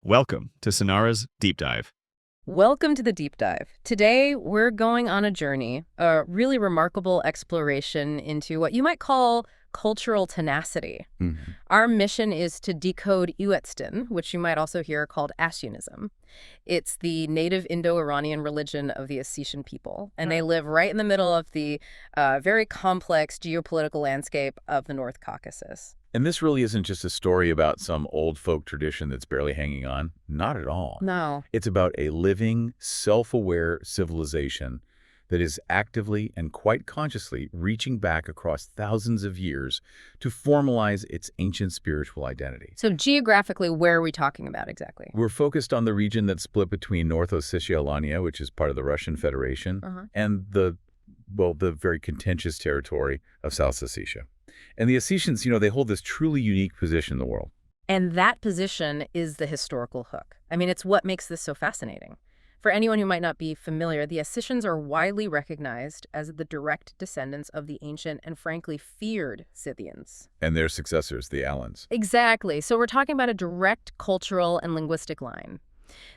Welcome to Sonara's Deep Dive. Welcome to the Deep Dive. Today, we're going on a journey, a really remarkable exploration into what you might call cultural tenacity. Mhm. Our mission is to decode Uatsdin, which you might also hear called Assianism. It's the native Indo-Iranian religion of the Ossetian people, and they live right in the middle of the very complex geopolitical landscape of the North Caucasus. And this really isn't just a story about some old folk tradition that's barely hanging on. Not at all. No. It's about a living, self-aware civilization that is actively and quite consciously reaching back across thousands of years to formalize its ancient spiritual identity. So geographically, where are we talking about exactly? We're focused on the region that's split between North Ossetian, which is part of the Russian Federation, and the very contentious territory of South Ossetia. And the Ossetians, they hold this truly unique position in the world. And that position is the historical hook. I mean, it's what makes this so fascinating. For anyone who might not be familiar, the Ossetians are widely recognized as the direct descendants of the ancient and frankly feared Scythians. And their successors, the Alans. Exactly. So we're talking about a direct cultural and linguistic line.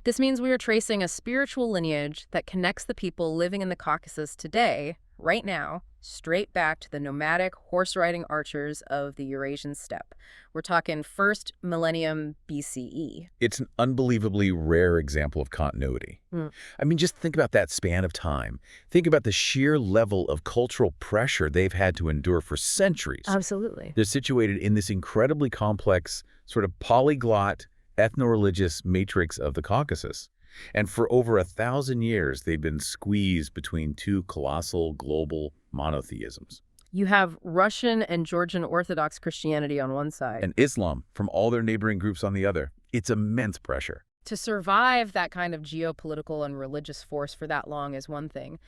This means we are tracing a spiritual lineage that connects the people living in the Caucasus today, right now, straight back to the nomadic horse-riding archers of the Eurasian steppe. We're talking first millennium BCE. It's an unbelievably rare example of continuity. I mean, just think about that span of time. Think about the sheer level of cultural pressure they've had to endure for centuries. Absolutely. They're situated in this incredibly complex, sort of polyglot, ethno-religious matrix of the Caucasus. And for over 1,000 years, they've been squeezed between two colossal global monotheisms. You have Russian and Georgian Orthodox Christianity on one side. And Islam from all their neighboring groups on the other. It's immense pressure. To survive that kind of geopolitical and religious force for that long is one thing.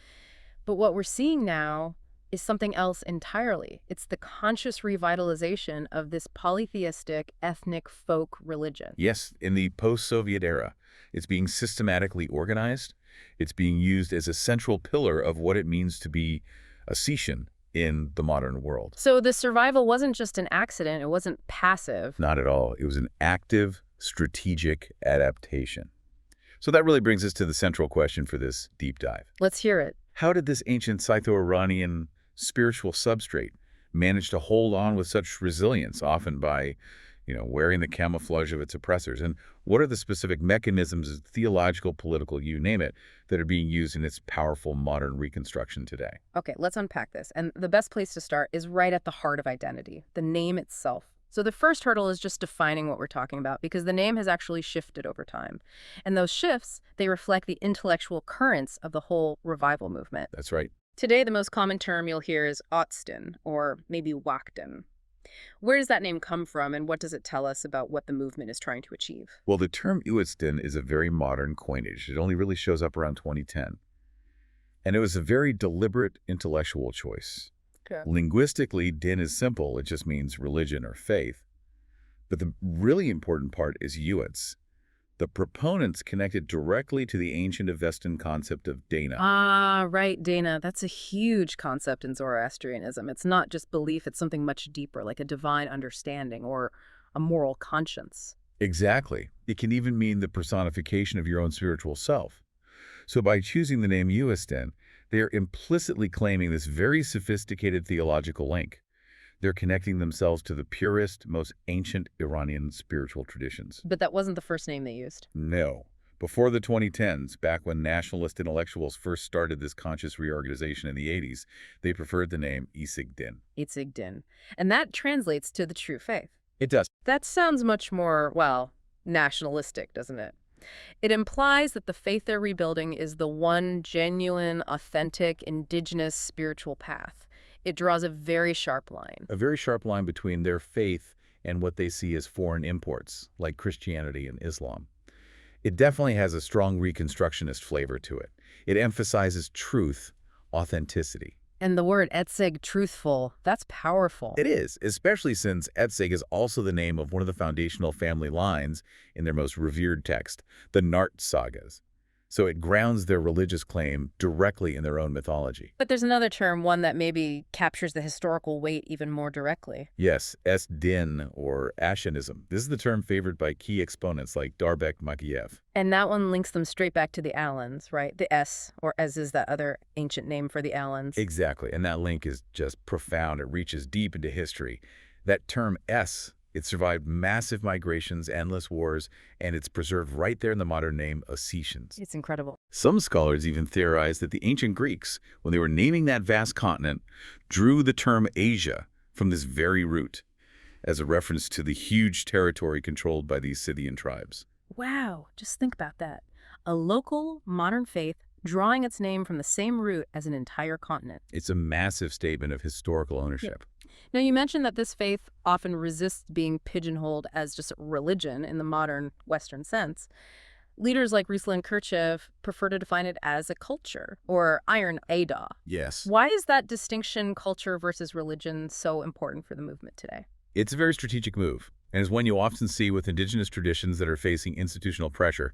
But what we're seeing now is something else entirely. It's the conscious revitalization of this polytheistic ethnic folk religion. Yes, in the post-Soviet era, it's being systematically organized. It's being used as a central pillar of what it means to be Ossetian in the modern world. So the survival wasn't just an accident. It wasn't passive. Not at all. It was an active, strategic adaptation. So that really brings us to the central question for this deep dive. Let's hear it. How did this ancient Scytho-Iranian spiritual substrate manage to hold on with such resilience, often by, wearing the camouflage of its oppressors? And what are the specific mechanisms, theological, political, you name it, that are being used in its powerful modern reconstruction today? Okay, let's unpack this. And the best place to start is right at the heart of identity, the name itself. So the first hurdle is just defining what we're talking about, because the name has actually shifted over time. And those shifts, they reflect the intellectual currents of the whole revival movement. That's right. Today, the most common term you'll hear is Åtsdin, or maybe Uatsdin. Where does that name come from, and what does it tell us about what the movement is trying to achieve? Well, the term Uatsdin is a very modern coinage. It only really shows up around 2010. And it was a very deliberate intellectual choice. Okay. Linguistically, din is simple. It just means religion or faith. But the really important part is Uats. The proponents connected directly to the ancient Avestan concept of Dana. Ah, right, Dana. That's a huge concept in Zoroastrianism. It's not just belief, it's something much deeper, like a divine understanding or a moral conscience. Exactly. It can even mean the personification of your own spiritual self. So by choosing the name Uatsdin, they are implicitly claiming this very sophisticated theological link. They're connecting themselves to the purest, most ancient Iranian spiritual traditions. But that wasn't the first name they used. No. Before the 2010s, back when nationalist intellectuals first started this conscious reorganization in the 80s, they preferred the name Ætsæg Din. Ætsæg Din. And that translates to the true faith. It does. That sounds much more, nationalistic, doesn't it? It implies that the faith they're rebuilding is the one genuine, authentic, indigenous spiritual path. It draws a very sharp line. A very sharp line between their faith and what they see as foreign imports, like Christianity and Islam. It definitely has a strong reconstructionist flavor to it. It emphasizes truth, authenticity. And the word Ætsæg, truthful, that's powerful. It is, especially since Ætsæg is also the name of one of the foundational family lines in their most revered text, the Nart sagas. So it grounds their religious claim directly in their own mythology. But there's another term, one that maybe captures the historical weight even more directly. Yes, Din or Assianism. This is the term favored by key exponents like Makiev. And that one links them straight back to the Alans, right? The S, or as is that other ancient name for the Alans. Exactly, and that link is just profound. It reaches deep into history. That term S, it survived massive migrations, endless wars, and it's preserved right there in the modern name Ossetians. It's incredible. Some scholars even theorize that the ancient Greeks, when they were naming that vast continent, drew the term Asia from this very root, as a reference to the huge territory controlled by these Scythian tribes. Wow, just think about that. A local, modern faith drawing its name from the same root as an entire continent. It's a massive statement of historical ownership. Yeah. Now, you mentioned that this faith often resists being pigeonholed as just religion in the modern Western sense. Leaders like Ruslan Kirchev prefer to define it as a culture, or iron Ada. Yes. Why is that distinction, culture versus religion, so important for the movement today? It's a very strategic move, and is one you often see with indigenous traditions that are facing institutional pressure.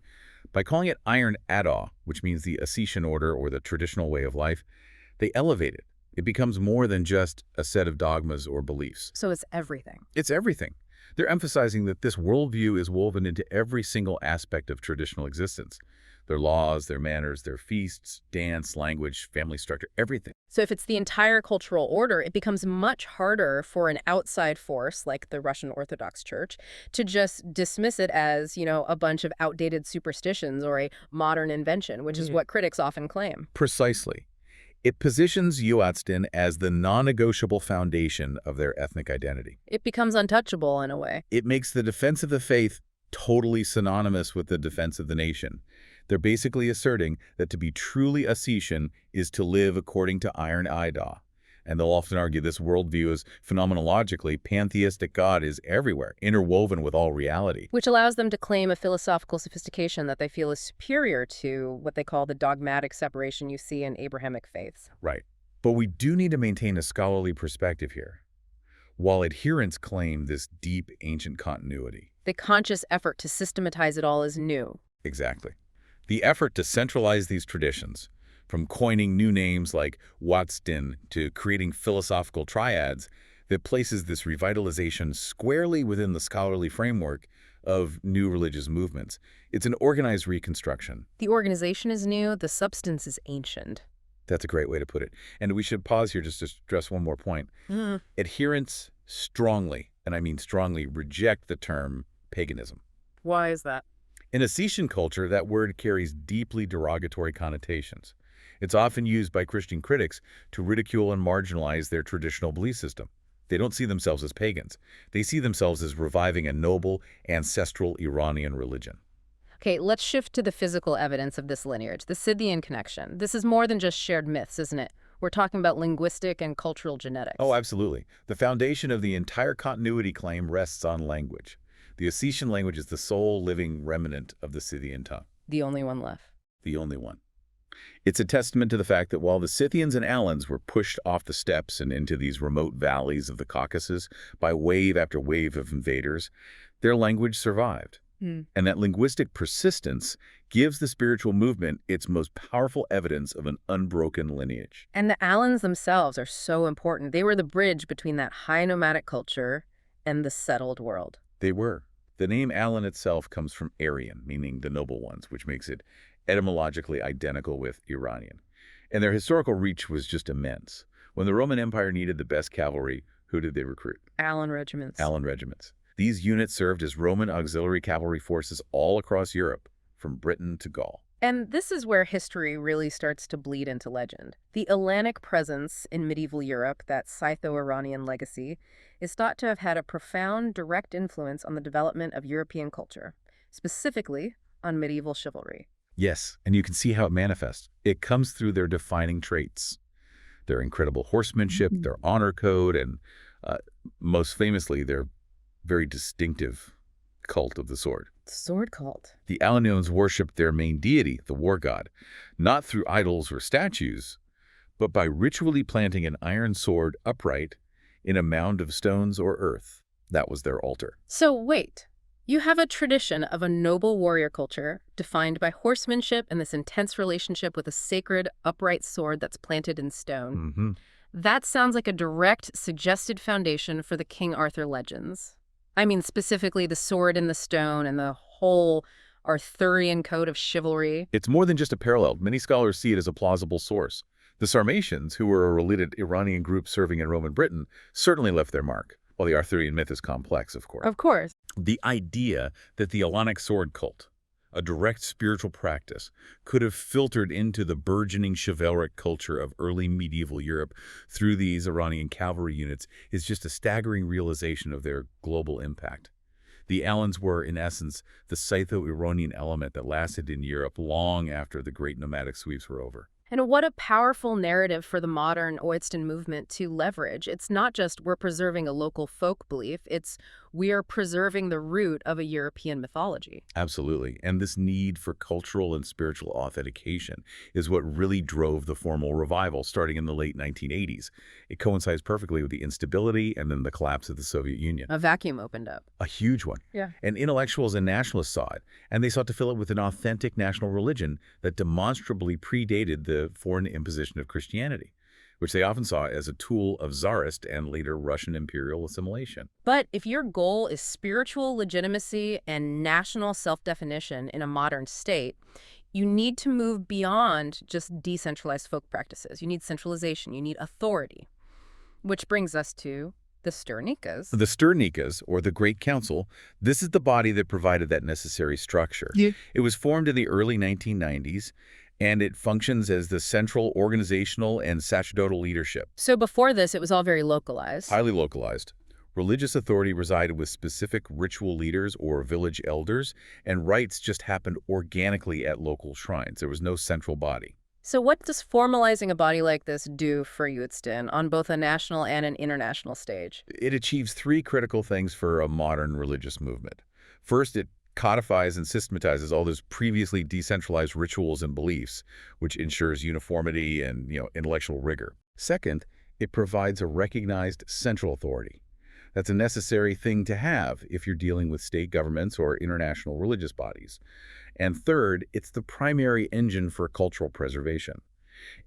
By calling it iron Ada, which means the Ossetian order or the traditional way of life, they elevate it. It becomes more than just a set of dogmas or beliefs. So it's everything. It's everything. They're emphasizing that this worldview is woven into every single aspect of traditional existence. Their laws, their manners, their feasts, dance, language, family structure, everything. So if it's the entire cultural order, it becomes much harder for an outside force like the Russian Orthodox Church to just dismiss it as, a bunch of outdated superstitions or a modern invention, which is what critics often claim. Precisely. It positions Uatsdin as the non-negotiable foundation of their ethnic identity. It becomes untouchable in a way. It makes the defense of the faith totally synonymous with the defense of the nation. They're basically asserting that to be truly Ossetian is to live according to Iron Ida. And they'll often argue this worldview is phenomenologically pantheistic. God is everywhere, interwoven with all reality. Which allows them to claim a philosophical sophistication that they feel is superior to what they call the dogmatic separation you see in Abrahamic faiths. Right. But we do need to maintain a scholarly perspective here. While adherents claim this deep ancient continuity. The conscious effort to systematize it all is new. Exactly. The effort to centralize these traditions, from coining new names like Uatsdin to creating philosophical triads, that places this revitalization squarely within the scholarly framework of new religious movements. It's an organized reconstruction. The organization is new, the substance is ancient. That's a great way to put it. And we should pause here just to stress one more point. Adherents strongly, and I mean strongly, reject the term paganism. Why is that? In Ossetian culture, that word carries deeply derogatory connotations. It's often used by Christian critics to ridicule and marginalize their traditional belief system. They don't see themselves as pagans. They see themselves as reviving a noble, ancestral Iranian religion. Okay, let's shift to the physical evidence of this lineage, the Scythian connection. This is more than just shared myths, isn't it? We're talking about linguistic and cultural genetics. Oh, absolutely. The foundation of the entire continuity claim rests on language. The Ossetian language is the sole living remnant of the Scythian tongue. The only one left. The only one. It's a testament to the fact that while the Scythians and Alans were pushed off the steppes and into these remote valleys of the Caucasus by wave after wave of invaders, their language survived. And that linguistic persistence gives the spiritual movement its most powerful evidence of an unbroken lineage. And the Alans themselves are so important. They were the bridge between that high nomadic culture and the settled world. They were. The name Alan itself comes from Aryan, meaning the noble ones, which makes it etymologically identical with Iranian. And their historical reach was just immense. When the Roman Empire needed the best cavalry, who did they recruit? Alan regiments. Alan regiments. These units served as Roman auxiliary cavalry forces all across Europe, from Britain to Gaul. And this is where history really starts to bleed into legend. The Alanic presence in medieval Europe, that Scytho-Iranian legacy, is thought to have had a profound direct influence on the development of European culture, specifically on medieval chivalry. Yes, and you can see how it manifests. It comes through their defining traits. Their incredible horsemanship, their honor code, and most famously, their very distinctive cult of the sword. Sword cult. The Alanians worshipped their main deity, the war god, not through idols or statues, but by ritually planting an iron sword upright in a mound of stones or earth. That was their altar. So wait, You have a tradition of a noble warrior culture defined by horsemanship and this intense relationship with a sacred, upright sword that's planted in stone. Mm-hmm. That sounds like a direct, suggested foundation for the King Arthur legends. I mean, specifically the sword in the stone and the whole Arthurian code of chivalry. It's more than just a parallel. Many scholars see it as a plausible source. The Sarmatians, who were a related Iranian group serving in Roman Britain, certainly left their mark, while the Arthurian myth is complex, of course. Of course. The idea that the Alanic sword cult, a direct spiritual practice, could have filtered into the burgeoning chivalric culture of early medieval Europe through these Iranian cavalry units is just a staggering realization of their global impact. The Alans were, in essence, the Scytho-Iranian element that lasted in Europe long after the great nomadic sweeps were over. And what a powerful narrative for the modern Uatsdin movement to leverage. It's not just we're preserving a local folk belief, it's we are preserving the root of a European mythology. Absolutely. And this need for cultural and spiritual authentication is what really drove the formal revival starting in the late 1980s. It coincides perfectly with the instability and then the collapse of the Soviet Union. A vacuum opened up. A huge one. Yeah. And intellectuals and nationalists saw it, and they sought to fill it with an authentic national religion that demonstrably predated the foreign imposition of Christianity, which they often saw as a tool of Tsarist and later Russian imperial assimilation. But if your goal is spiritual legitimacy and national self-definition in a modern state, you need to move beyond just decentralized folk practices. You need centralization. You need authority. Which brings us to the Styr Nykhas. The Styr Nykhas, or the Great Council, this is the body that provided that necessary structure. Yeah. It was formed in the early 1990s, and it functions as the central organizational and sacerdotal leadership. So before this, it was all very localized. Highly localized. Religious authority resided with specific ritual leaders or village elders, and rites just happened organically at local shrines. There was no central body. So what does formalizing a body like this do for Uatsdin on both a national and an international stage? It achieves three critical things for a modern religious movement. First, it codifies and systematizes all those previously decentralized rituals and beliefs, which ensures uniformity and, intellectual rigor. Second, it provides a recognized central authority. That's a necessary thing to have if you're dealing with state governments or international religious bodies. And third, it's the primary engine for cultural preservation.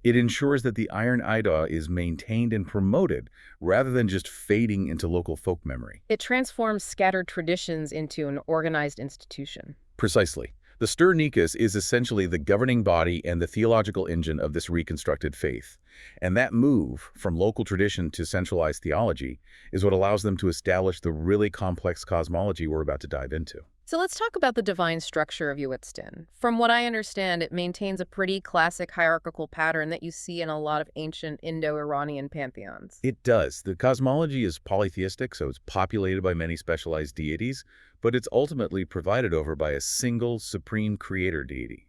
It ensures that the Iron Ida is maintained and promoted rather than just fading into local folk memory. It transforms scattered traditions into an organized institution. Precisely. The Styr Nykhas is essentially the governing body and the theological engine of this reconstructed faith. And that move from local tradition to centralized theology is what allows them to establish the really complex cosmology we're about to dive into. So let's talk about the divine structure of Uatsdin. From what I understand, it maintains a pretty classic hierarchical pattern that you see in a lot of ancient Indo-Iranian pantheons. It does. The cosmology is polytheistic, so it's populated by many specialized deities, but it's ultimately provided over by a single supreme creator deity,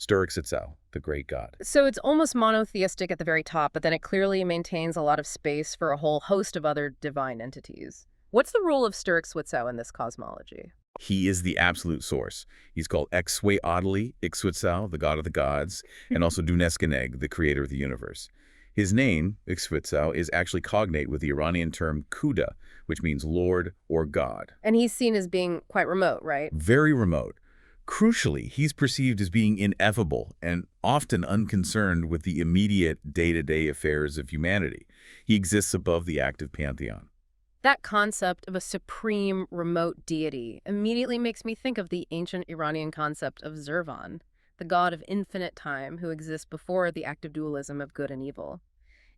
Styr Nykhas, the great god. So it's almost monotheistic at the very top, but then it clearly maintains a lot of space for a whole host of other divine entities. What's the role of Styr Nykhas in this cosmology? He is the absolute source. He's called Ætsæg, the god of the gods, and also Duneskeneg, the creator of the universe. His name, Ætsæg, is actually cognate with the Iranian term Khuda, which means Lord or God. And he's seen as being quite remote, right? Very remote. Crucially, he's perceived as being ineffable and often unconcerned with the immediate day-to-day affairs of humanity. He exists above the active pantheon. That concept of a supreme remote deity immediately makes me think of the ancient Iranian concept of Zirvan, the god of infinite time who exists before the active dualism of good and evil.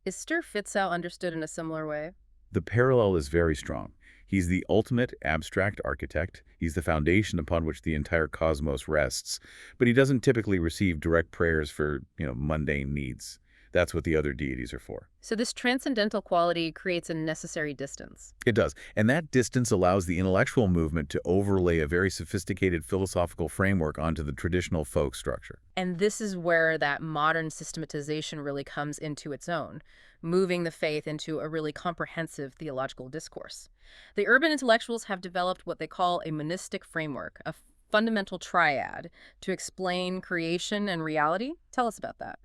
Is Styr Nykhas understood in a similar way? The parallel is very strong. He's the ultimate abstract architect. He's the foundation upon which the entire cosmos rests, but he doesn't typically receive direct prayers for, mundane needs. That's what the other deities are for. So this transcendental quality creates a necessary distance. It does. And that distance allows the intellectual movement to overlay a very sophisticated philosophical framework onto the traditional folk structure. And this is where that modern systematization really comes into its own, moving the faith into a really comprehensive theological discourse. The urban intellectuals have developed what they call a monistic framework, a fundamental triad, to explain creation and reality. Tell us about that.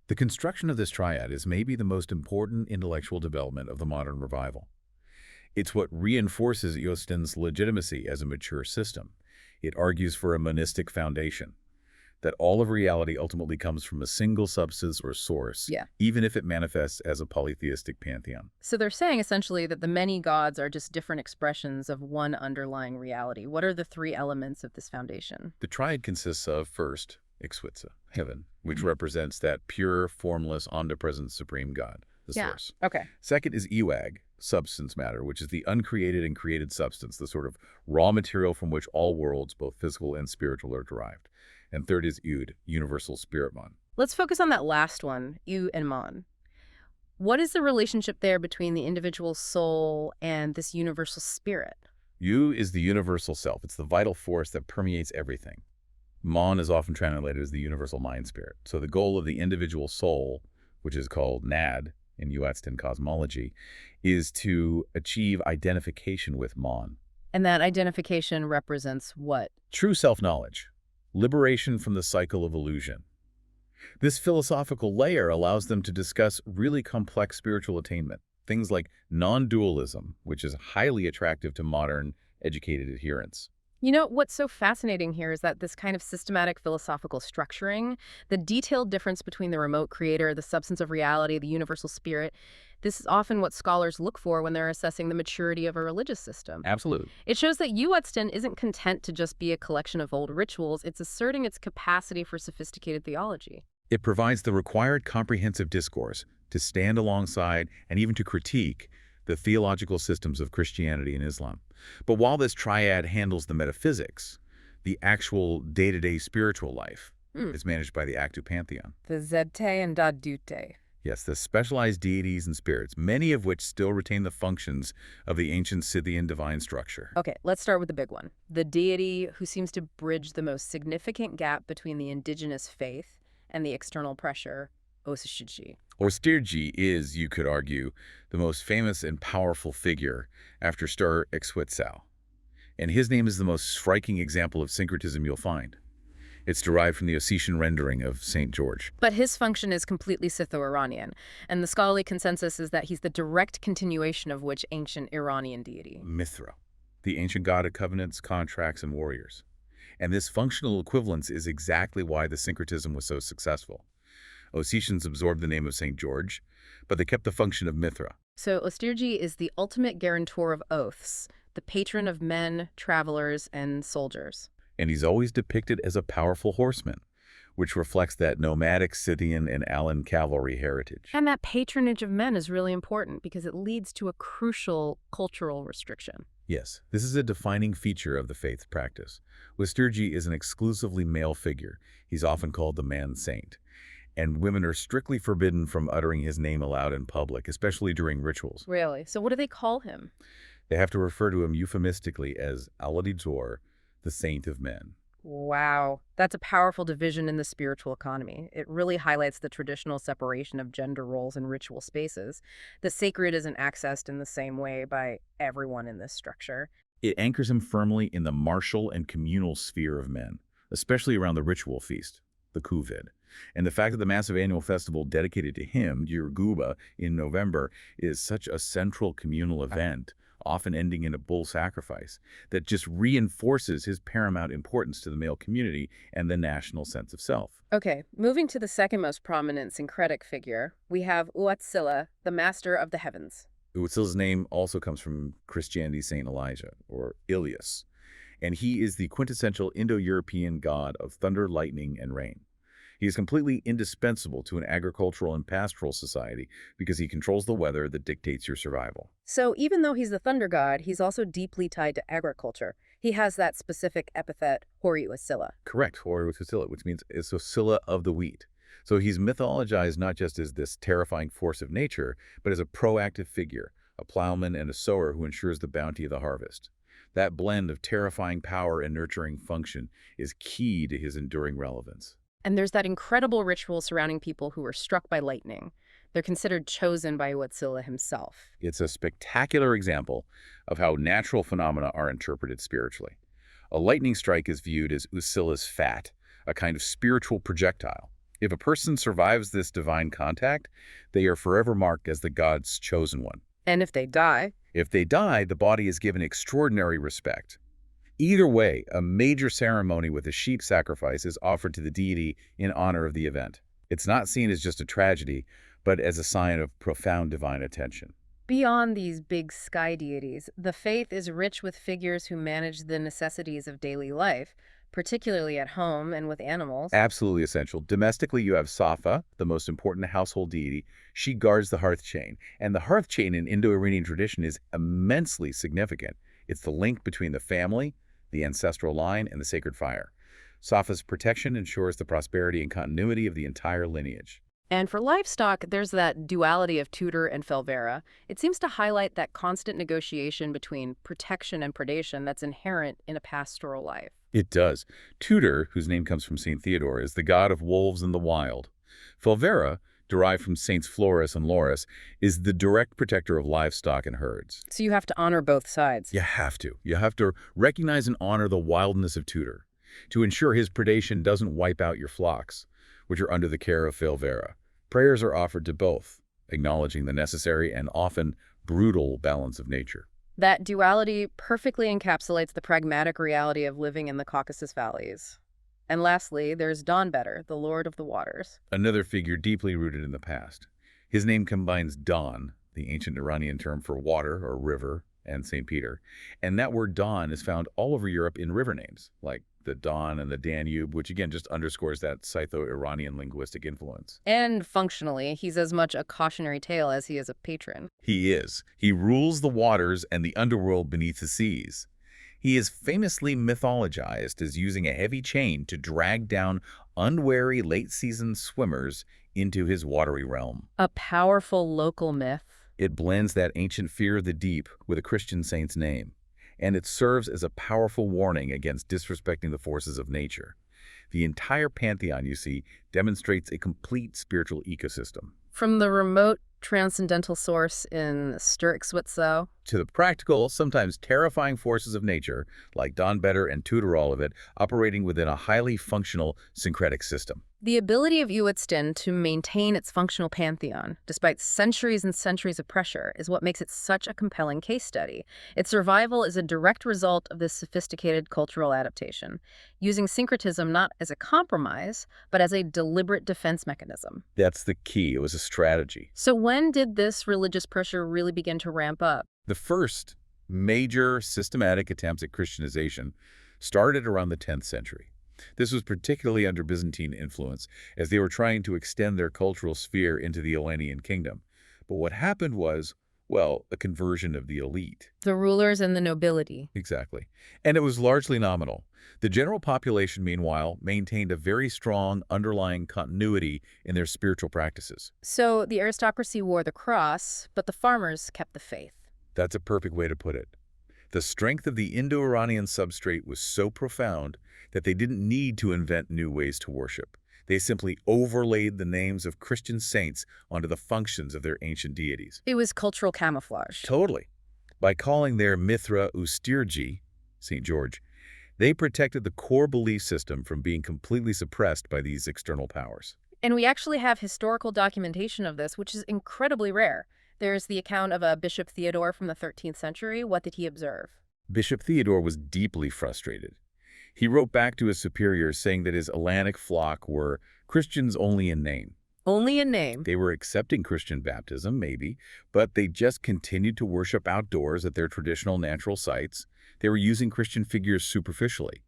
The construction of this triad is maybe the most important intellectual development of the modern revival. It's what reinforces Uatsdin's legitimacy as a mature system. It argues for a monistic foundation, that all of reality ultimately comes from a single substance or source, even if it manifests as a polytheistic pantheon. So they're saying essentially that the many gods are just different expressions of one underlying reality. What are the three elements of this foundation? The triad consists of, first, Ætsæg, heaven, which represents that pure, formless, omnipresent supreme God, the source. Okay. Second is Uag, substance matter, which is the uncreated and created substance, the sort of raw material from which all worlds, both physical and spiritual, are derived. And third is Ud, universal spirit mon. Let's focus on that last one, U and Mon. What is the relationship there between the individual soul and this universal spirit? U is the universal self. It's the vital force that permeates everything. Mon is often translated as the universal mind spirit. So the goal of the individual soul, which is called Nad in Uatsdin cosmology, is to achieve identification with Mon. And that identification represents what? True self-knowledge. Liberation from the cycle of illusion. This philosophical layer allows them to discuss really complex spiritual attainment, things like non-dualism, which is highly attractive to modern, educated adherents. You know, what's so fascinating here is that this kind of systematic philosophical structuring, the detailed difference between the remote creator, the substance of reality, the universal spirit, this is often what scholars look for when they're assessing the maturity of a religious system. Absolutely. It shows that Uatsdin isn't content to just be a collection of old rituals, it's asserting its capacity for sophisticated theology. It provides the required comprehensive discourse to stand alongside and even to critique the theological systems of Christianity and Islam. But while this triad handles the metaphysics, the actual day-to-day spiritual life is managed by the Aktu pantheon. The Zete and Dadute. Yes, the specialized deities and spirits, many of which still retain the functions of the ancient Scythian divine structure. Okay, let's start with the big one. The deity who seems to bridge the most significant gap between the indigenous faith and the external pressure, Ossetian. Uastyrdzhi is, you could argue, the most famous and powerful figure after Styr Nykhas. And his name is the most striking example of syncretism you'll find. It's derived from the Ossetian rendering of St. George. But his function is completely Scytho-Iranian, and the scholarly consensus is that he's the direct continuation of which ancient Iranian deity? Mithra, the ancient god of covenants, contracts, and warriors. And this functional equivalence is exactly why the syncretism was so successful. Ossetians absorbed the name of St. George, but they kept the function of Mithra. So Uastyrdzhi is the ultimate guarantor of oaths, the patron of men, travelers, and soldiers. And he's always depicted as a powerful horseman, which reflects that nomadic Scythian and Alan cavalry heritage. And that patronage of men is really important because it leads to a crucial cultural restriction. Yes, this is a defining feature of the faith practice. Uatsdyrdzhi is an exclusively male figure. He's often called the man-saint. And women are strictly forbidden from uttering his name aloud in public, especially during rituals. Really? So what do they call him? They have to refer to him euphemistically as Aladidzor, the saint of men. Wow. That's a powerful division in the spiritual economy. It really highlights the traditional separation of gender roles in ritual spaces. The sacred isn't accessed in the same way by everyone in this structure. It anchors him firmly in the martial and communal sphere of men, especially around the ritual feast, the Kuvid. And the fact that the massive annual festival dedicated to him, Yurguba, in November, is such a central communal event, often ending in a bull sacrifice, that just reinforces his paramount importance to the male community and the national sense of self. Okay, moving to the second most prominent syncretic figure, we have Uatsilla, the master of the heavens. Uatsilla's name also comes from Christianity's Saint Elijah, or Ilias, and he is the quintessential Indo-European god of thunder, lightning, and rain. He is completely indispensable to an agricultural and pastoral society because he controls the weather that dictates your survival. So even though he's the thunder god, he's also deeply tied to agriculture. He has that specific epithet, Hori Uatsilla. Correct, Hori Uatsilla, which means it's Uatsilla of the wheat. So he's mythologized not just as this terrifying force of nature, but as a proactive figure, a plowman and a sower who ensures the bounty of the harvest. That blend of terrifying power and nurturing function is key to his enduring relevance. And there's that incredible ritual surrounding people who are struck by lightning. They're considered chosen by Uatsilla himself. It's a spectacular example of how natural phenomena are interpreted spiritually. A lightning strike is viewed as Uatsilla's fat, a kind of spiritual projectile. If a person survives this divine contact, they are forever marked as the god's chosen one. And if they die? If they die, the body is given extraordinary respect. Either way, a major ceremony with a sheep sacrifice is offered to the deity in honor of the event. It's not seen as just a tragedy, but as a sign of profound divine attention. Beyond these big sky deities, the faith is rich with figures who manage the necessities of daily life, particularly at home and with animals. Absolutely essential. Domestically, you have Safa, the most important household deity. She guards the hearth chain. And the hearth chain in Indo-Iranian tradition is immensely significant. It's the link between the family, the ancestral line, and the sacred fire. Safa's protection ensures the prosperity and continuity of the entire lineage. And for livestock, there's that duality of Tutyr and Felvera. It seems to highlight that constant negotiation between protection and predation that's inherent in a pastoral life. It does. Tutyr, whose name comes from Saint Theodore, is the god of wolves in the wild. Felvera, derived from Saints Florus and Laurus, is the direct protector of livestock and herds. So you have to honor both sides. You have to. You have to recognize and honor the wildness of Tutyr to ensure his predation doesn't wipe out your flocks, which are under the care of Felvera. Prayers are offered to both, acknowledging the necessary and often brutal balance of nature. That duality perfectly encapsulates the pragmatic reality of living in the Caucasus valleys. And lastly, there's Donbettyr, the Lord of the Waters. Another figure deeply rooted in the past. His name combines Don, the ancient Iranian term for water or river, and St. Peter. And that word Don is found all over Europe in river names, like the Don and the Danube, which again just underscores that Scytho-Iranian linguistic influence. And functionally, he's as much a cautionary tale as he is a patron. He is. He rules the waters and the underworld beneath the seas. He is famously mythologized as using a heavy chain to drag down unwary late-season swimmers into his watery realm. A powerful local myth. It blends that ancient fear of the deep with a Christian saint's name, and it serves as a powerful warning against disrespecting the forces of nature. The entire pantheon, you see, demonstrates a complete spiritual ecosystem. From the remote transcendental source in Styr Nykhas to the practical, sometimes terrifying forces of nature, like Donbettyr and Tutyr, all of it, operating within a highly functional syncretic system. The ability of Uatsdin to maintain its functional pantheon, despite centuries and centuries of pressure, is what makes it such a compelling case study. Its survival is a direct result of this sophisticated cultural adaptation, using syncretism not as a compromise, but as a deliberate defense mechanism. That's the key. It was a strategy. So when did this religious pressure really begin to ramp up? The first major systematic attempts at Christianization started around the 10th century. This was particularly under Byzantine influence, as they were trying to extend their cultural sphere into the Iranian kingdom. But what happened was, well, a conversion of the elite. The rulers and the nobility. Exactly. And it was largely nominal. The general population, meanwhile, maintained a very strong underlying continuity in their spiritual practices. So the aristocracy wore the cross, but the farmers kept the faith. That's a perfect way to put it. The strength of the Indo-Iranian substrate was so profound that they didn't need to invent new ways to worship. They simply overlaid the names of Christian saints onto the functions of their ancient deities. It was cultural camouflage. Totally. By calling their Mithra Uastyrdzhi, St. George, they protected the core belief system from being completely suppressed by these external powers. And we actually have historical documentation of this, which is incredibly rare. There's the account of a Bishop Theodore from the 13th century. What did he observe? Bishop Theodore was deeply frustrated. He wrote back to his superiors saying that his Hellenic flock were Christians only in name. Only in name. They were accepting Christian baptism, maybe, but they just continued to worship outdoors at their traditional natural sites. They were using Christian figures superficially.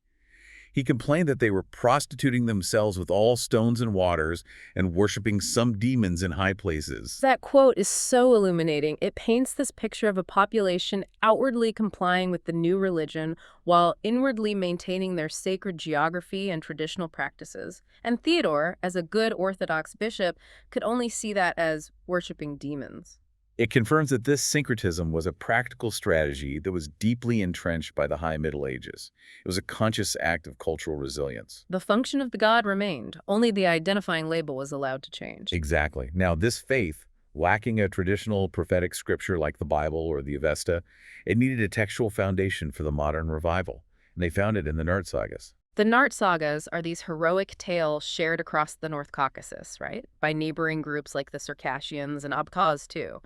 He complained that they were prostituting themselves with all stones and waters and worshiping some demons in high places. That quote is so illuminating. It paints this picture of a population outwardly complying with the new religion while inwardly maintaining their sacred geography and traditional practices. And Theodore, as a good Orthodox bishop, could only see that as worshiping demons. It confirms that this syncretism was a practical strategy that was deeply entrenched by the High Middle Ages. It was a conscious act of cultural resilience. The function of the god remained. Only the identifying label was allowed to change. Exactly. Now, this faith, lacking a traditional prophetic scripture like the Bible or the Avesta, it needed a textual foundation for the modern revival, and they found it in the North Sagas. The North Sagas are these heroic tales shared across the North Caucasus, right? By neighboring groups like the Circassians and Abkhaz, too.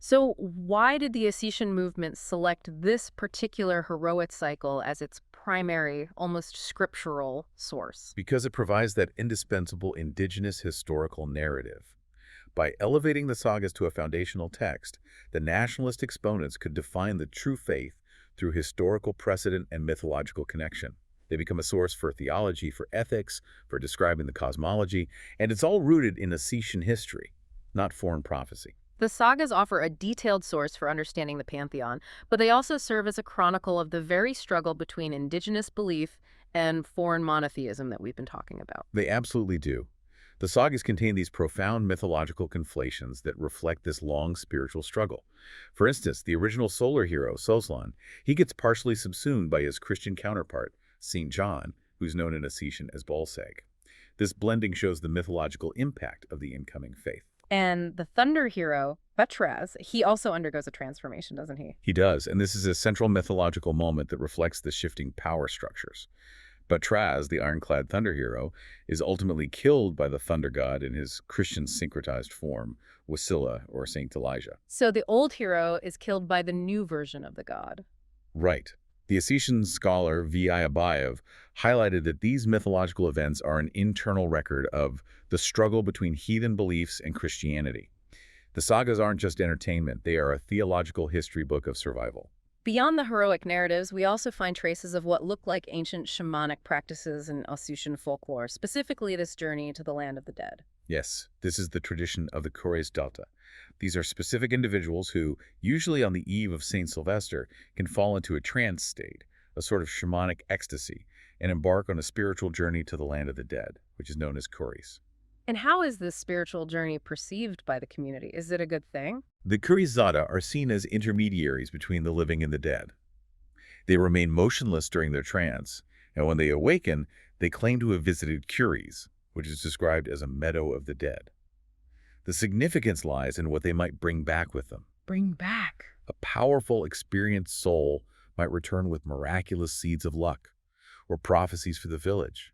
So why did the Ossetian movement select this particular heroic cycle as its primary, almost scriptural source? Because it provides that indispensable indigenous historical narrative. By elevating the sagas to a foundational text, the nationalist exponents could define the true faith through historical precedent and mythological connection. They become a source for theology, for ethics, for describing the cosmology, and it's all rooted in Ossetian history, not foreign prophecy. The sagas offer a detailed source for understanding the pantheon, but they also serve as a chronicle of the very struggle between indigenous belief and foreign monotheism that we've been talking about. They absolutely do. The sagas contain these profound mythological conflations that reflect this long spiritual struggle. For instance, the original solar hero, Soslan, he gets partially subsumed by his Christian counterpart, St. John, who's known in Ossetian as Ætsæg. This blending shows the mythological impact of the incoming faith. And the thunder hero, Butraz, he also undergoes a transformation, doesn't he? He does, and this is a central mythological moment that reflects the shifting power structures. Butraz, the ironclad thunder hero, is ultimately killed by the thunder god in his Christian syncretized form, Uatsilla or Saint Elijah. So the old hero is killed by the new version of the god. Right. The Ossetian scholar V. Abayev highlighted that these mythological events are an internal record of the struggle between heathen beliefs and Christianity. The sagas aren't just entertainment, they are a theological history book of survival. Beyond the heroic narratives, we also find traces of what look like ancient shamanic practices in Ossetian folklore, specifically this journey to the land of the dead. Yes, this is the tradition of the Uatsdin. These are specific individuals who, usually on the eve of St. Sylvester, can fall into a trance state, a sort of shamanic ecstasy, and embark on a spiritual journey to the land of the dead, which is known as Kuris. And how is this spiritual journey perceived by the community? Is it a good thing? The Uatsdin are seen as intermediaries between the living and the dead. They remain motionless during their trance, and when they awaken, they claim to have visited Kuris, which is described as a meadow of the dead. The significance lies in what they might bring back with them. Bring back. A powerful, experienced soul might return with miraculous seeds of luck or prophecies for the village.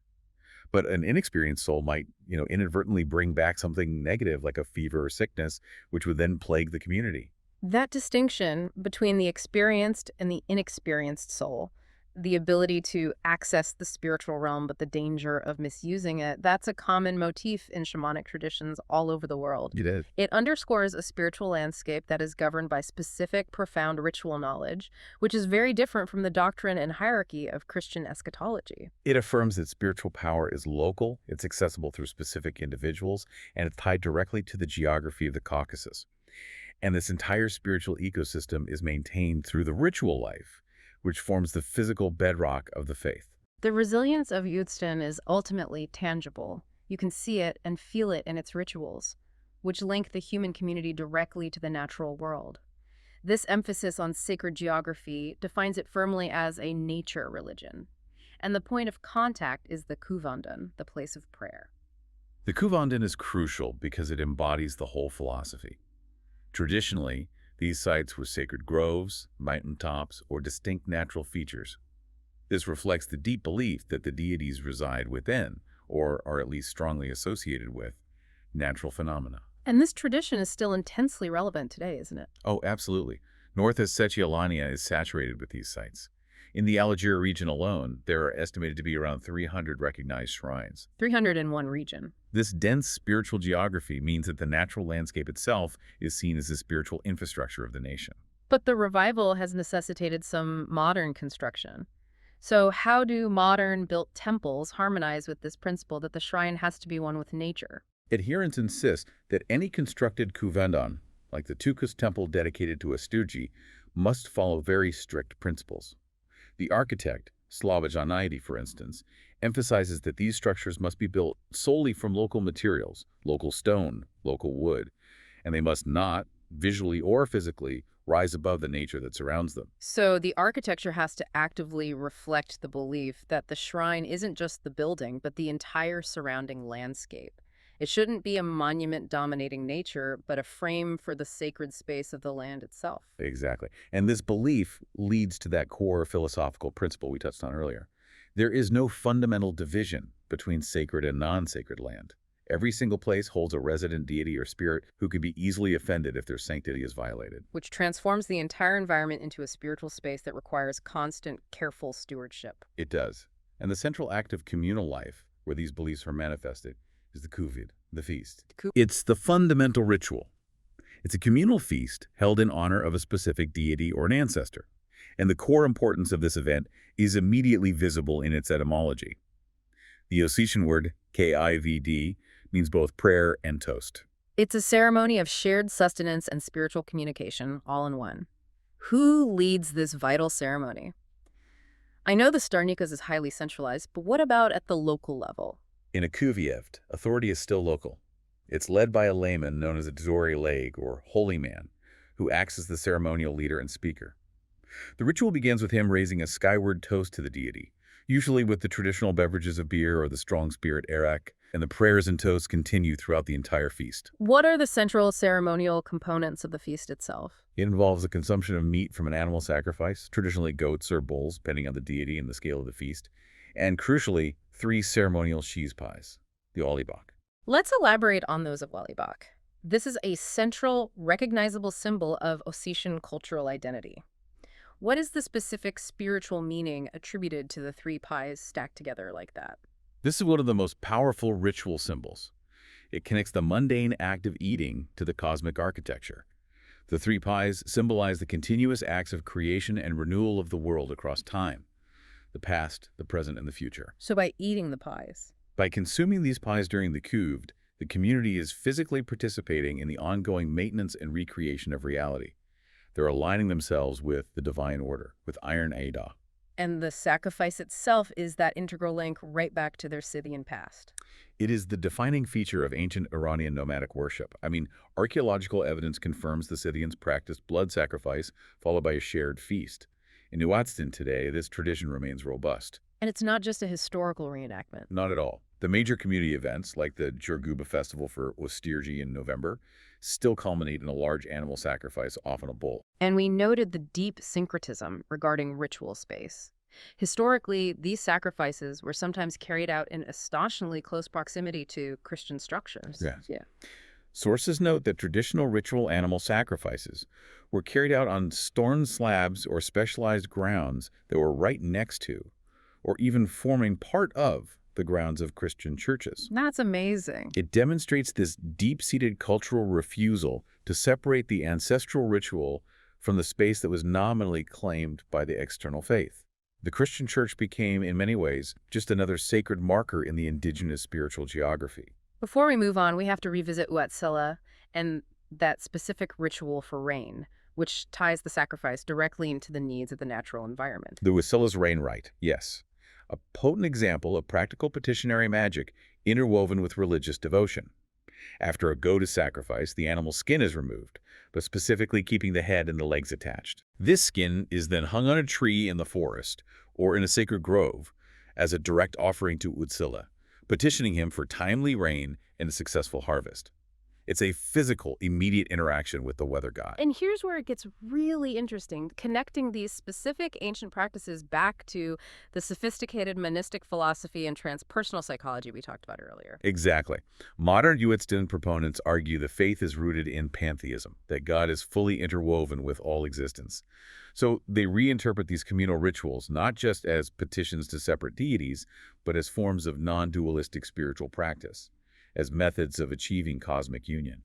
But an inexperienced soul might, inadvertently bring back something negative like a fever or sickness, which would then plague the community. That distinction between the experienced and the inexperienced soul, the ability to access the spiritual realm but the danger of misusing it, that's a common motif in shamanic traditions all over the world. It is. It underscores a spiritual landscape that is governed by specific, profound ritual knowledge, which is very different from the doctrine and hierarchy of Christian eschatology. It affirms that spiritual power is local, it's accessible through specific individuals, and it's tied directly to the geography of the Caucasus. And this entire spiritual ecosystem is maintained through the ritual life, which forms the physical bedrock of the faith. The resilience of Uatsdin is ultimately tangible. You can see it and feel it in its rituals, which link the human community directly to the natural world. This emphasis on sacred geography defines it firmly as a nature religion. And the point of contact is the Kuvandin, the place of prayer. The Kuvandin is crucial because it embodies the whole philosophy. Traditionally, these sites were sacred groves, mountaintops, or distinct natural features. This reflects the deep belief that the deities reside within, or are at least strongly associated with, natural phenomena. And this tradition is still intensely relevant today, isn't it? Oh, absolutely. North Ossetian is saturated with these sites. In the Algiers region alone, there are estimated to be around 300 recognized shrines. 301 region. This dense spiritual geography means that the natural landscape itself is seen as the spiritual infrastructure of the nation. But the revival has necessitated some modern construction. So how do modern built temples harmonize with this principle that the shrine has to be one with nature? Adherents insist that any constructed Kuvandin, like the Tutyr temple dedicated to Uastyrdzhi, must follow very strict principles. The architect, Styr, for instance, emphasizes that these structures must be built solely from local materials, local stone, local wood, and they must not, visually or physically, rise above the nature that surrounds them. So the architecture has to actively reflect the belief that the shrine isn't just the building, but the entire surrounding landscape. It shouldn't be a monument dominating nature, but a frame for the sacred space of the land itself. Exactly. And this belief leads to that core philosophical principle we touched on earlier. There is no fundamental division between sacred and non-sacred land. Every single place holds a resident deity or spirit who can be easily offended if their sanctity is violated. Which transforms the entire environment into a spiritual space that requires constant, careful stewardship. It does. And the central act of communal life, where these beliefs are manifested, is the kuvid, the feast. It's the fundamental ritual. It's a communal feast held in honor of a specific deity or an ancestor. And the core importance of this event is immediately visible in its etymology. The Ossetian word kivd means both prayer and toast. It's a ceremony of shared sustenance and spiritual communication, all in one. Who leads this vital ceremony? I know the Styr Nykhas is highly centralized, but what about at the local level? In a kuvievt, authority is still local. It's led by a layman known as a dzori leg, or holy man, who acts as the ceremonial leader and speaker. The ritual begins with him raising a skyward toast to the deity, usually with the traditional beverages of beer or the strong spirit arak, and the prayers and toasts continue throughout the entire feast. What are the central ceremonial components of the feast itself? It involves the consumption of meat from an animal sacrifice, traditionally goats or bulls, depending on the deity and the scale of the feast, and crucially, 3 ceremonial cheese pies, the olibak. Let's elaborate on those of olibak. This is a central, recognizable symbol of Ossetian cultural identity. What is the specific spiritual meaning attributed to the 3 pies stacked together like that? This is one of the most powerful ritual symbols. It connects the mundane act of eating to the cosmic architecture. The 3 pies symbolize the continuous acts of creation and renewal of the world across time, the past, the present, and the future. So by eating the pies? By consuming these pies during the kuvd, the community is physically participating in the ongoing maintenance and recreation of reality. They're aligning themselves with the divine order, with Iron Ada. And the sacrifice itself is that integral link right back to their Scythian past. It is the defining feature of ancient Iranian nomadic worship. Archaeological evidence confirms the Scythians practiced blood sacrifice followed by a shared feast. In Uatsdin today, this tradition remains robust. And it's not just a historical reenactment. Not at all. The major community events, like the Jurguba festival for Uastyrdzhi in November, still culminate in a large animal sacrifice, often a bull. And we noted the deep syncretism regarding ritual space. Historically, these sacrifices were sometimes carried out in astonishingly close proximity to Christian structures. Yeah. Sources note that traditional ritual animal sacrifices were carried out on stone slabs or specialized grounds that were right next to, or even forming part of, the grounds of Christian churches. That's amazing. It demonstrates this deep-seated cultural refusal to separate the ancestral ritual from the space that was nominally claimed by the external faith. The Christian church became, in many ways, just another sacred marker in the indigenous spiritual geography. Before we move on, we have to revisit Uatsilla and that specific ritual for rain, which ties the sacrifice directly into the needs of the natural environment. The Uatsilla's rain rite, yes. A potent example of practical petitionary magic interwoven with religious devotion. After a goat is sacrificed, the animal's skin is removed, but specifically keeping the head and the legs attached. This skin is then hung on a tree in the forest or in a sacred grove as a direct offering to Uatsilla, petitioning him for timely rain and a successful harvest. It's a physical, immediate interaction with the weather god. And here's where it gets really interesting, connecting these specific ancient practices back to the sophisticated monistic philosophy and transpersonal psychology we talked about earlier. Exactly. Modern Uatsdin proponents argue the faith is rooted in pantheism, that God is fully interwoven with all existence. So they reinterpret these communal rituals not just as petitions to separate deities, but as forms of non-dualistic spiritual practice, as methods of achieving cosmic union.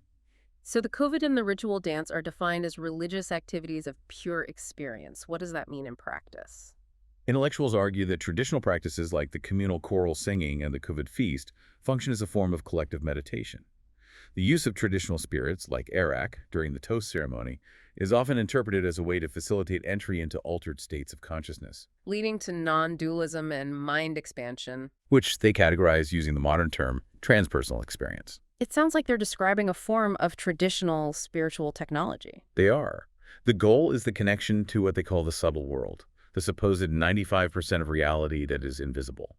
So the kuvid and the ritual dance are defined as religious activities of pure experience. What does that mean in practice? Intellectuals argue that traditional practices like the communal choral singing and the kuvid feast function as a form of collective meditation. The use of traditional spirits, like arak, during the toast ceremony, is often interpreted as a way to facilitate entry into altered states of consciousness, leading to non-dualism and mind expansion, which they categorize using the modern term transpersonal experience. It sounds like they're describing a form of traditional spiritual technology. They are. The goal is the connection to what they call the subtle world, the supposed 95% of reality that is invisible.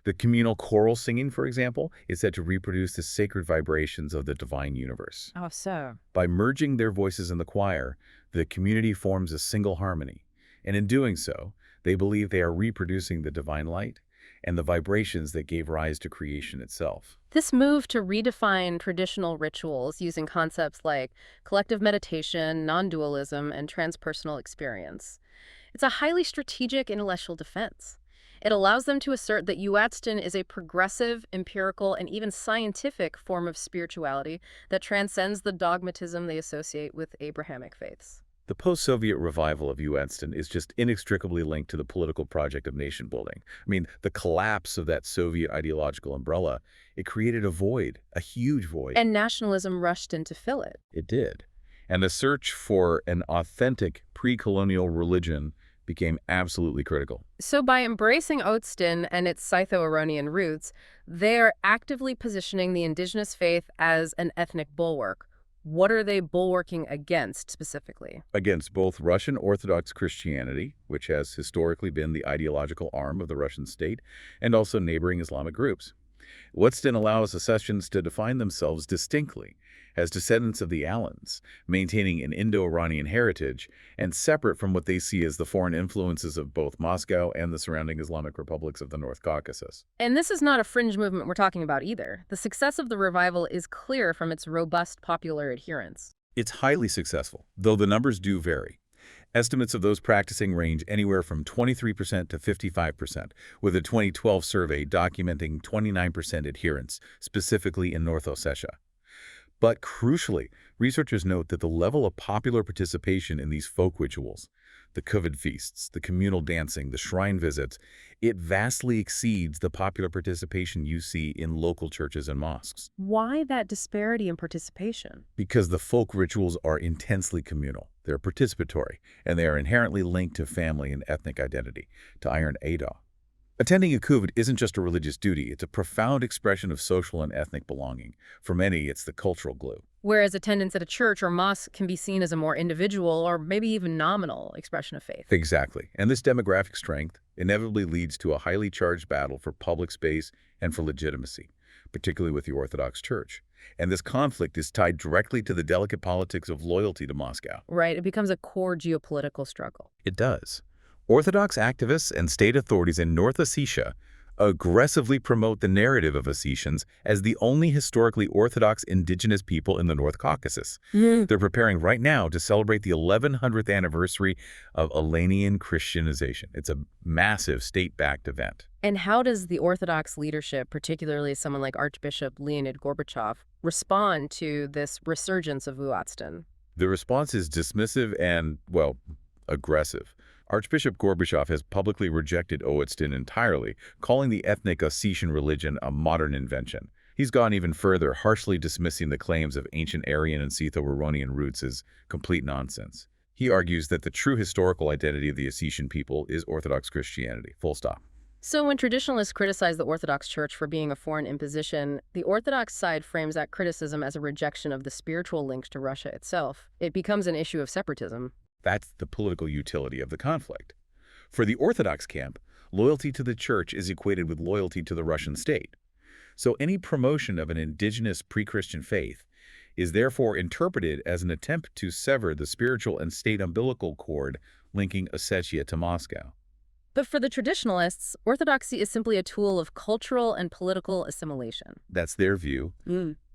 The communal choral singing, for example, is said to reproduce the sacred vibrations of the divine universe. Oh, so? By merging their voices in the choir, the community forms a single harmony, and in doing so, they believe they are reproducing the divine light and the vibrations that gave rise to creation itself. This move to redefine traditional rituals using concepts like collective meditation, non-dualism, and transpersonal experience. It's a highly strategic intellectual defense. It allows them to assert that Uatsdin is a progressive, empirical, and even scientific form of spirituality that transcends the dogmatism they associate with Abrahamic faiths. The post-Soviet revival of Uatsdin is just inextricably linked to the political project of nation building. I mean, the collapse of that Soviet ideological umbrella, it created a void, a huge void. And nationalism rushed in to fill it. It did. And the search for an authentic pre-colonial religion became absolutely critical. So by embracing Uatsdin and its Scytho-Iranian roots, they are actively positioning the indigenous faith as an ethnic bulwark. What are they bulwarking against specifically? Against both Russian Orthodox Christianity, which has historically been the ideological arm of the Russian state, and also neighboring Islamic groups. Uatsdin allows Ossetians to define themselves distinctly as descendants of the Alans, maintaining an Indo-Iranian heritage and separate from what they see as the foreign influences of both Moscow and the surrounding Islamic republics of the North Caucasus. And this is not a fringe movement we're talking about either. The success of the revival is clear from its robust popular adherence. It's highly successful, though the numbers do vary. Estimates of those practicing range anywhere from 23% to 55%, with a 2012 survey documenting 29% adherence, specifically in North Ossetia. But crucially, researchers note that the level of popular participation in these folk rituals, the Kovid feasts, the communal dancing, the shrine visits, it vastly exceeds the popular participation you see in local churches and mosques. Why that disparity in participation? Because the folk rituals are intensely communal, they're participatory, and they are inherently linked to family and ethnic identity, to Iron Ada. Attending a Kovid isn't just a religious duty, it's a profound expression of social and ethnic belonging. For many, it's the cultural glue. Whereas attendance at a church or mosque can be seen as a more individual or maybe even nominal expression of faith. Exactly. And this demographic strength inevitably leads to a highly charged battle for public space and for legitimacy, particularly with the Orthodox Church. And this conflict is tied directly to the delicate politics of loyalty to Moscow. Right, it becomes a core geopolitical struggle. It does. Orthodox activists and state authorities in North Ossetia aggressively promote the narrative of Ossetians as the only historically Orthodox indigenous people in the North Caucasus. They're preparing right now to celebrate the 1100th anniversary of Iranian Christianization. It's a massive state-backed event. And how does the Orthodox leadership, particularly someone like Archbishop Leonid Gorbachev, respond to this resurgence of Uatsdin? The response is dismissive and, well, aggressive. Archbishop Gorbachev has publicly rejected Uatsdin entirely, calling the ethnic Ossetian religion a modern invention. He's gone even further, harshly dismissing the claims of ancient Aryan and Scytho-Iranian roots as complete nonsense. He argues that the true historical identity of the Ossetian people is Orthodox Christianity, full stop. So when traditionalists criticize the Orthodox Church for being a foreign imposition, the Orthodox side frames that criticism as a rejection of the spiritual links to Russia itself. It becomes an issue of separatism. That's the political utility of the conflict. For the Orthodox camp, loyalty to the church is equated with loyalty to the Russian state. So any promotion of an indigenous pre-Christian faith is therefore interpreted as an attempt to sever the spiritual and state umbilical cord linking Ossetia to Moscow. But for the traditionalists, Orthodoxy is simply a tool of cultural and political assimilation. That's their view.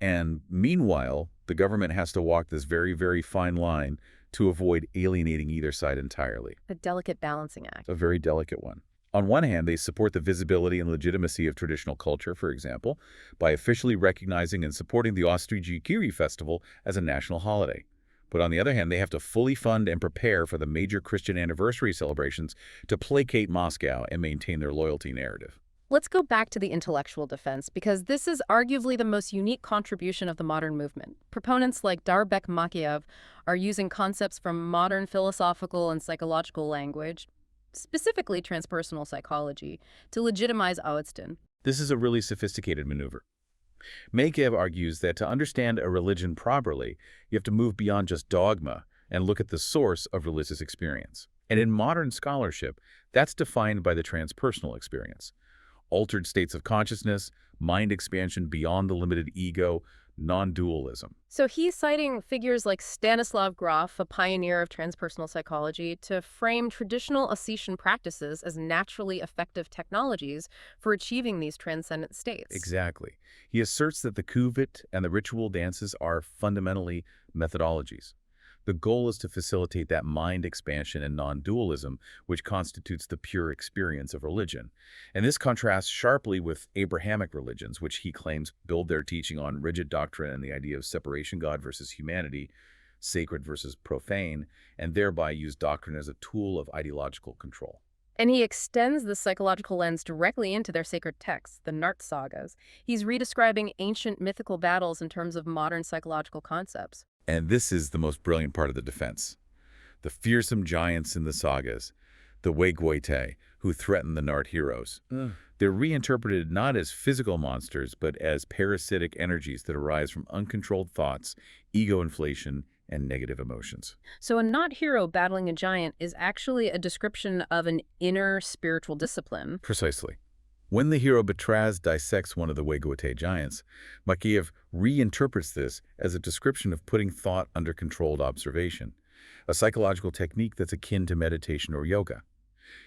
And meanwhile, the government has to walk this very, very fine line to avoid alienating either side entirely. A delicate balancing act. A very delicate one. On one hand, they support the visibility and legitimacy of traditional culture, for example, by officially recognizing and supporting the Uastyrdzhi festival as a national holiday. But on the other hand, they have to fully fund and prepare for the major Christian anniversary celebrations to placate Moscow and maintain their loyalty narrative. Let's go back to the intellectual defense, because this is arguably the most unique contribution of the modern movement. Proponents like Darbek Makiev are using concepts from modern philosophical and psychological language, specifically transpersonal psychology, to legitimize Uatsdin. This is a really sophisticated maneuver. Makiev argues that to understand a religion properly, you have to move beyond just dogma and look at the source of religious experience. And in modern scholarship, that's defined by the transpersonal experience. Altered states of consciousness, mind expansion beyond the limited ego, non-dualism. So he's citing figures like Stanislav Grof, a pioneer of transpersonal psychology, to frame traditional Ossetian practices as naturally effective technologies for achieving these transcendent states. Exactly. He asserts that the kuvit and the ritual dances are fundamentally methodologies. The goal is to facilitate that mind expansion and non-dualism, which constitutes the pure experience of religion. And this contrasts sharply with Abrahamic religions, which he claims build their teaching on rigid doctrine and the idea of separation, God versus humanity, sacred versus profane, and thereby use doctrine as a tool of ideological control. And he extends the psychological lens directly into their sacred texts, the Nart sagas. He's redescribing ancient mythical battles in terms of modern psychological concepts. And this is the most brilliant part of the defense. The fearsome giants in the sagas, the Wegwoite, who threaten the Nart heroes. They're reinterpreted not as physical monsters, but as parasitic energies that arise from uncontrolled thoughts, ego inflation, and negative emotions. So a Nart hero battling a giant is actually a description of an inner spiritual discipline. Precisely. When the hero Behtraz dissects one of the Wegwoite giants, Makiev reinterprets this as a description of putting thought under controlled observation, a psychological technique that's akin to meditation or yoga.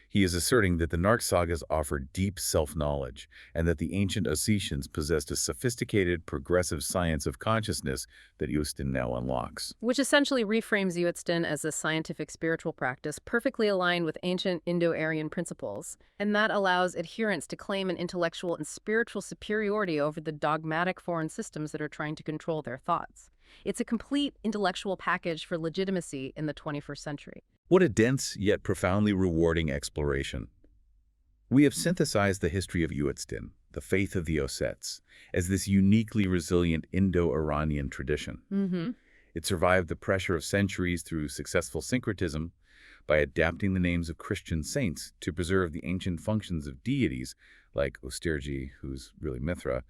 He is asserting that the Nart sagas offer deep self-knowledge and that the ancient Ossetians possessed a sophisticated, progressive science of consciousness that Uatsdin now unlocks. Which essentially reframes Uatsdin as a scientific spiritual practice perfectly aligned with ancient Indo-Aryan principles, and that allows adherents to claim an intellectual and spiritual superiority over the dogmatic foreign systems that are trying to control their thoughts. It's a complete intellectual package for legitimacy in the 21st century. What a dense yet profoundly rewarding exploration. We have synthesized the history of Uatsdin, the faith of the Ossets, as this uniquely resilient Indo-Iranian tradition. It survived the pressure of centuries through successful syncretism by adapting the names of Christian saints to preserve the ancient functions of deities like Uastyrdzhi, who's really Mithra,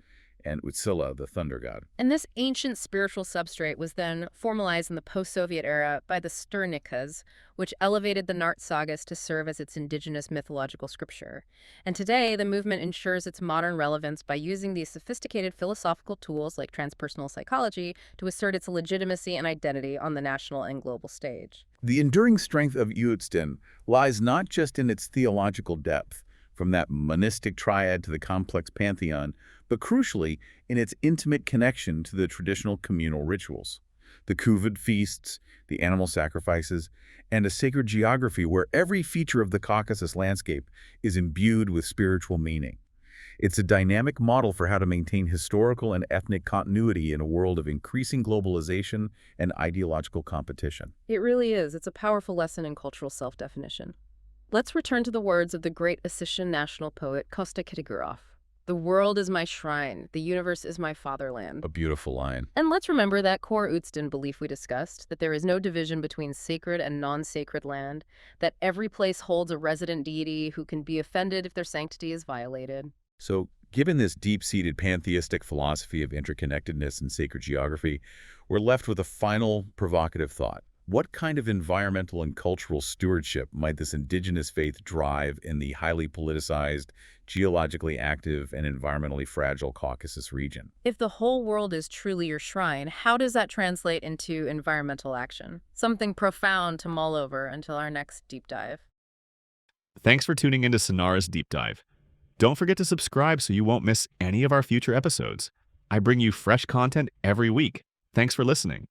and Uatsilla, the thunder god. And this ancient spiritual substrate was then formalized in the post-Soviet era by the Styr Nykhas, which elevated the Nart sagas to serve as its indigenous mythological scripture. And today, the movement ensures its modern relevance by using these sophisticated philosophical tools like transpersonal psychology to assert its legitimacy and identity on the national and global stage. The enduring strength of Uatsdin lies not just in its theological depth, from that monistic triad to the complex pantheon, but crucially in its intimate connection to the traditional communal rituals, the kuvit feasts, the animal sacrifices, and a sacred geography where every feature of the Caucasus landscape is imbued with spiritual meaning. It's a dynamic model for how to maintain historical and ethnic continuity in a world of increasing globalization and ideological competition. It really is. It's a powerful lesson in cultural self-definition. Let's return to the words of the great Ossetian national poet Kosta Kitagurov. The world is my shrine, the universe is my fatherland. A beautiful line. And let's remember that core Uatsdin belief we discussed, that there is no division between sacred and non-sacred land, that every place holds a resident deity who can be offended if their sanctity is violated. So, given this deep-seated pantheistic philosophy of interconnectedness and sacred geography, we're left with a final provocative thought. What kind of environmental and cultural stewardship might this indigenous faith drive in the highly politicized, geologically active, and environmentally fragile Caucasus region? If the whole world is truly your shrine, how does that translate into environmental action? Something profound to mull over until our next deep dive. Thanks for tuning into Sonara's Deep Dive. Don't forget to subscribe so you won't miss any of our future episodes. I bring you fresh content every week. Thanks for listening.